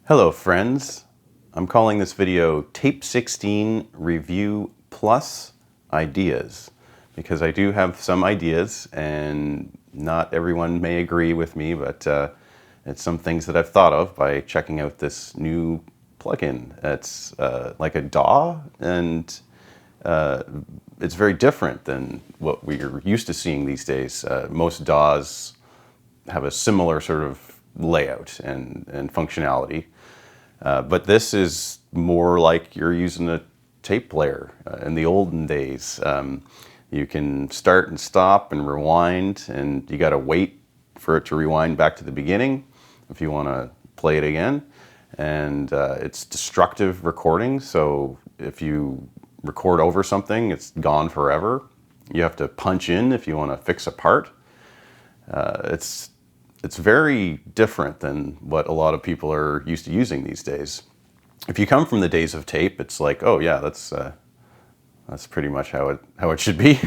Hello friends, I'm calling this video Tape 16 Review Plus Ideas because I do have some ideas and not everyone may agree with me, but it's some things that I've thought of by checking out this new plugin. It's like a DAW and it's very different than what we're used to seeing these days. Most DAWs have a similar sort of layout and functionality. But this is more like you're using a tape player in the olden days. You can start and stop and rewind, and you got to wait for it to rewind back to the beginning if you want to play it again. And it's destructive recording, so if you record over something, it's gone forever. You have to punch in if you want to fix a part. It's very different than what a lot of people are used to using these days. If you come from the days of tape, it's like, oh yeah, that's pretty much how it should be.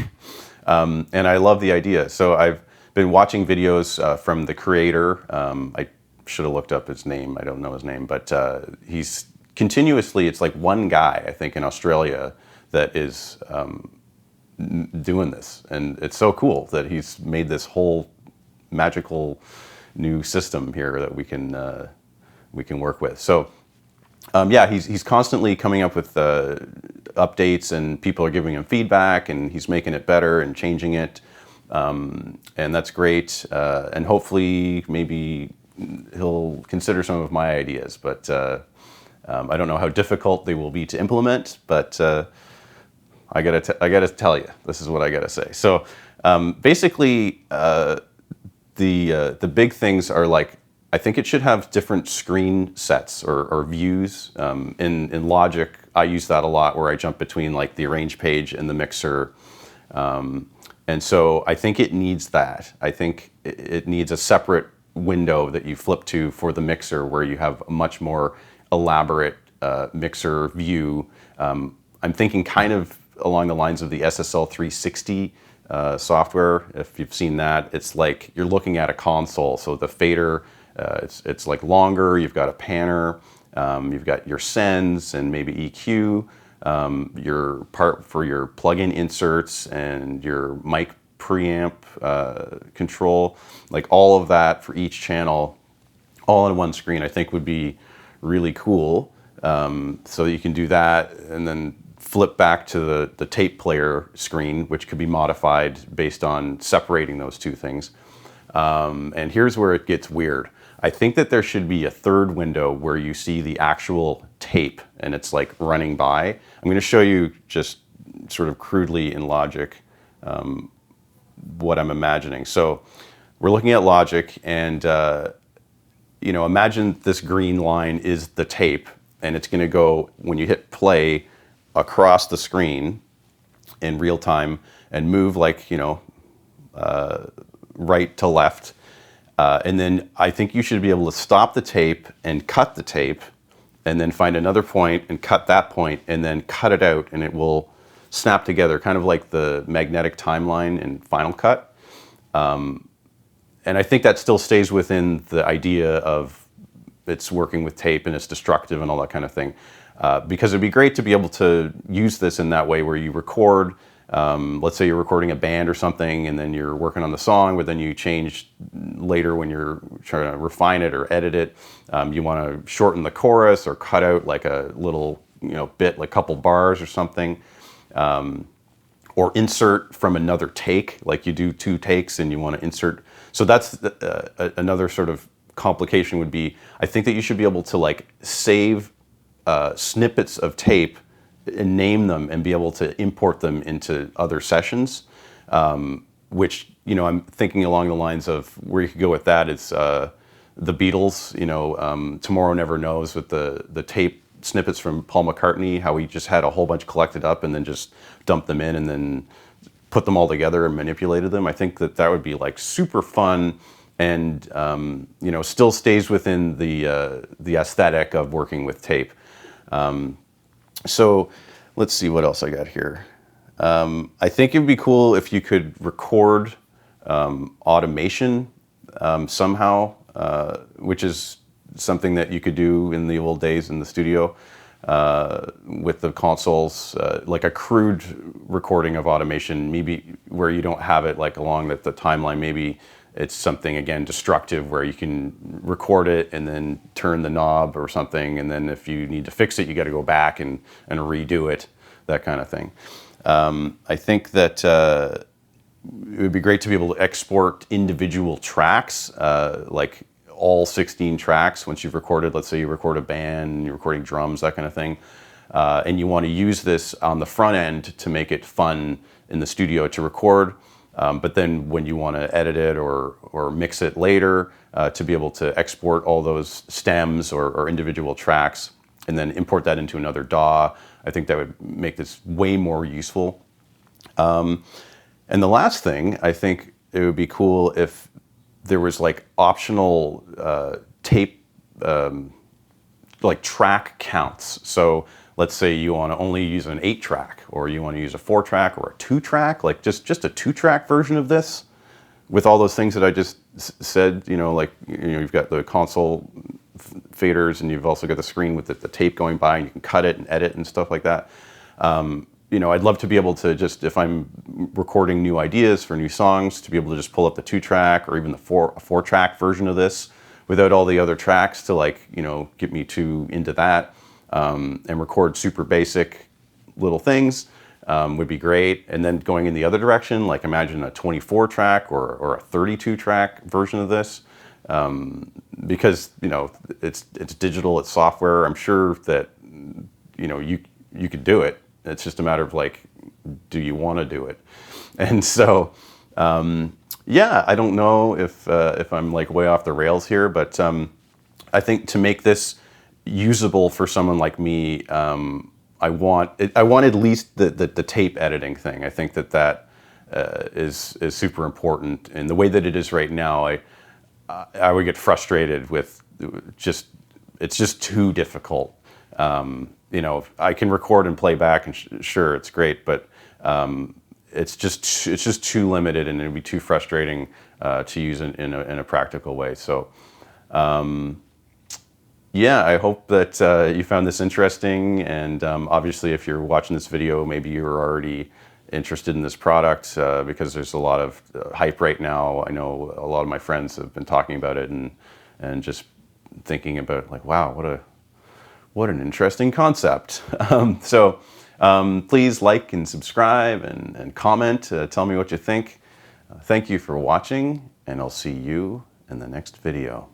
And I love the idea. So I've been watching videos from the creator. I should have looked up his name. I don't know his name, but he's continuously, it's like one guy, I think in Australia, that is doing this. And it's so cool that he's made this whole magical new system here that we can work with. So yeah, he's constantly coming up with updates, and people are giving him feedback, and he's making it better and changing it, and that's great. And hopefully, maybe he'll consider some of my ideas. But I don't know how difficult they will be to implement. But I gotta tell you, this is what I gotta say. So basically. The big things are like, I think it should have different screen sets or views. In Logic, I use that a lot where I jump between like the arrange page and the mixer. And so I think it needs that. I think it needs a separate window that you flip to for the mixer where you have a much more elaborate mixer view. I'm thinking kind of along the lines of the SSL 360 software. If you've seen that, it's like you're looking at a console. So the fader, it's like longer. You've got a panner. You've got your sends and maybe EQ. Your part for your plug-in inserts and your mic preamp control. Like all of that for each channel, all on one screen. I think would be really cool. So you can do that, and then flip back to the tape player screen, which could be modified based on separating those two things. And here's where it gets weird. I think that there should be a third window where you see the actual tape and it's like running by. I'm going to show you just sort of crudely in Logic what I'm imagining. So we're looking at Logic, and imagine this green line is the tape, and it's going to go, when you hit play, across the screen in real time and move like, right to left. And then I think you should be able to stop the tape and cut the tape, and then find another point and cut that point, and then cut it out, and it will snap together, kind of like the magnetic timeline in Final Cut. And I think that still stays within the idea of it's working with tape and it's destructive and all that kind of thing. Because it'd be great to be able to use this in that way where you record, let's say you're recording a band or something, and then you're working on the song, but then you change later when you're trying to refine it or edit it. You want to shorten the chorus or cut out like a little bit, like a couple bars or something. Or insert from another take, like you do 2 takes and you want to insert. So that's another sort of complication would be, I think that you should be able to like save snippets of tape and name them and be able to import them into other sessions, which, I'm thinking along the lines of where you could go with that is the Beatles, Tomorrow Never Knows, with the tape snippets from Paul McCartney, how he just had a whole bunch collected up and then just dumped them in and then put them all together and manipulated them. I think that would be like super fun and, still stays within the aesthetic of working with tape. So let's see what else I got here. I think it'd be cool if you could record automation somehow, which is something that you could do in the old days in the studio with the consoles, like a crude recording of automation, maybe where you don't have it like along the timeline. Maybe it's something, again, destructive where you can record it and then turn the knob or something, and then if you need to fix it, you got to go back and redo it, that kind of thing. I think that it would be great to be able to export individual tracks, like all 16 tracks once you've recorded. Let's say you record a band, you're recording drums, that kind of thing, and you want to use this on the front end to make it fun in the studio to record, but then when you want to edit it or mix it later, to be able to export all those stems or individual tracks and then import that into another DAW. I think that would make this way more useful. And the last thing, I think it would be cool if there was like optional tape, like track counts. So let's say you want to only use an 8-track, or you want to use a 4-track or a 2-track, like just a 2-track version of this with all those things that I just said, like, you've got the console faders and you've also got the screen with the tape going by, and you can cut it and edit and stuff like that. I'd love to be able to just, if I'm recording new ideas for new songs, to be able to just pull up the 2-track or even the 4-track version of this without all the other tracks to, like, get me too into that, and record super basic little things would be great. And then going in the other direction, like imagine a 24-track or a 32-track version of this, because it's digital, it's software. I'm sure that you could do it. It's just a matter of, like, do you want to do it? And so, yeah, I don't know if I'm like way off the rails here, but I think to make this usable for someone like me, I want at least the tape editing thing. I think that is super important. And the way that it is right now, I would get frustrated with it's just too difficult. I can record and play back, and sure, it's great, but it's just too limited, and it'd be too frustrating to use in a practical way. So, yeah, I hope that you found this interesting, and obviously, if you're watching this video, maybe you're already interested in this product, because there's a lot of hype right now. I know a lot of my friends have been talking about it and just thinking about, like, wow, what an interesting concept. So please like and subscribe and comment. Tell me what you think. Thank you for watching, and I'll see you in the next video.